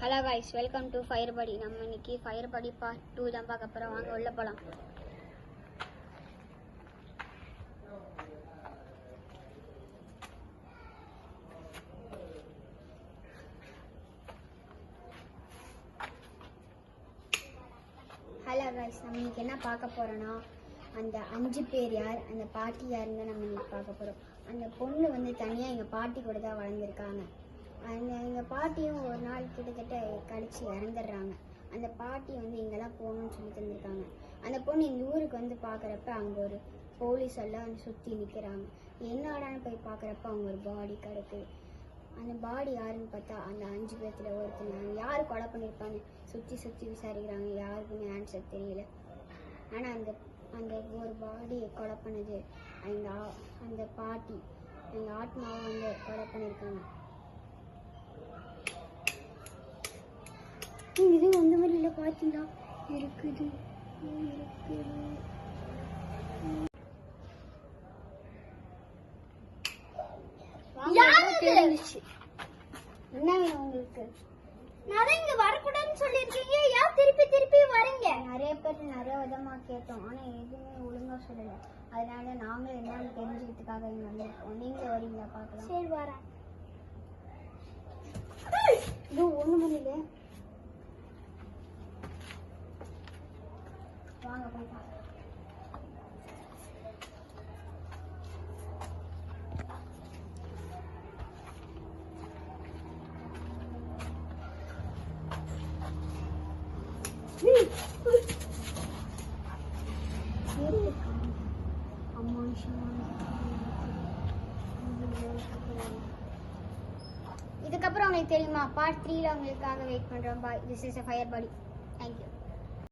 Hello guys, welcome to fire body. நம்ம இன்னைக்கு fire body part 2 தான் பார்க்க போகிறோம். வாங்க உள்ள போகலாம். ஹலோ கைஸ், நம்ம இன்னைக்கு என்ன பார்க்க போகிறோன்னா, அந்த 5 பேர் யார், அந்த பாட்டி யாருன்னு நம்ம இன்னைக்கு பார்க்க போகிறோம். அந்த பொண்ணு வந்து தனியாக எங்கள் பாட்டி கூட தான் வளர்ந்துருக்காங்க. எங்கள் பாட்டியும் ஒரு நாள் கிட்டத்தட்ட கடிச்சு இறந்துடுறாங்க. அந்த பாட்டி வந்து இங்கெல்லாம் போகணும்னு சொல்லி தந்திருக்காங்க. அந்த பொண்ணு இந்த ஊருக்கு வந்து பார்க்குறப்ப அங்கே ஒரு போலீஸ் எல்லாம் சுற்றி நிற்கிறாங்க. என்னடான்னு போய் பார்க்குறப்ப அவங்க ஒரு பாடி கிடக்குது. அந்த பாடி யாருன்னு பார்த்தா அந்த 5 பேர்த்துல ஒருத்தர். யார் கொலை பண்ணியிருப்பாங்க சுற்றி சுற்றி விசாரிக்கிறாங்க, யாருக்குமே ஆன்சர் தெரியல. ஆனால் அந்த ஒரு பாடியை கொலை பண்ணது அந்த பாட்டி, எங்கள் ஆத்மாவை வந்து கொலை பண்ணியிருக்காங்க. இது அந்த மாதிரி இல்லை, பார்த்தீங்களா? இருக்குது என்ன வேணும் உங்களுக்கு? நான் இங்க வரக்கூடாதுன்னு சொல்லிருக்கீங்க, ஏன் திருப்பி திருப்பி வரீங்க? நிறைய பேர் நிறைய விதமா கேட்டோம், ஆனா எதுவுமே ஒழுங்கா சொல்லல. அதனால நாங்களும் என்னன்னு தெரிஞ்சுக்கிறதுக்காக இங்க வந்திருக்கோம். நீங்க வரீங்களா பார்க்கலாம்? சரி வரேன். இது ஒண்ணு முடியல, வாங்க போய் பார்க்கலாம். இதுக்கப்புறம் உங்களுக்கு தெரியுமா, பார்ட் 3ல உங்களுக்காக வெயிட் பண்றோம். Bye, this is a fire body. Thank you.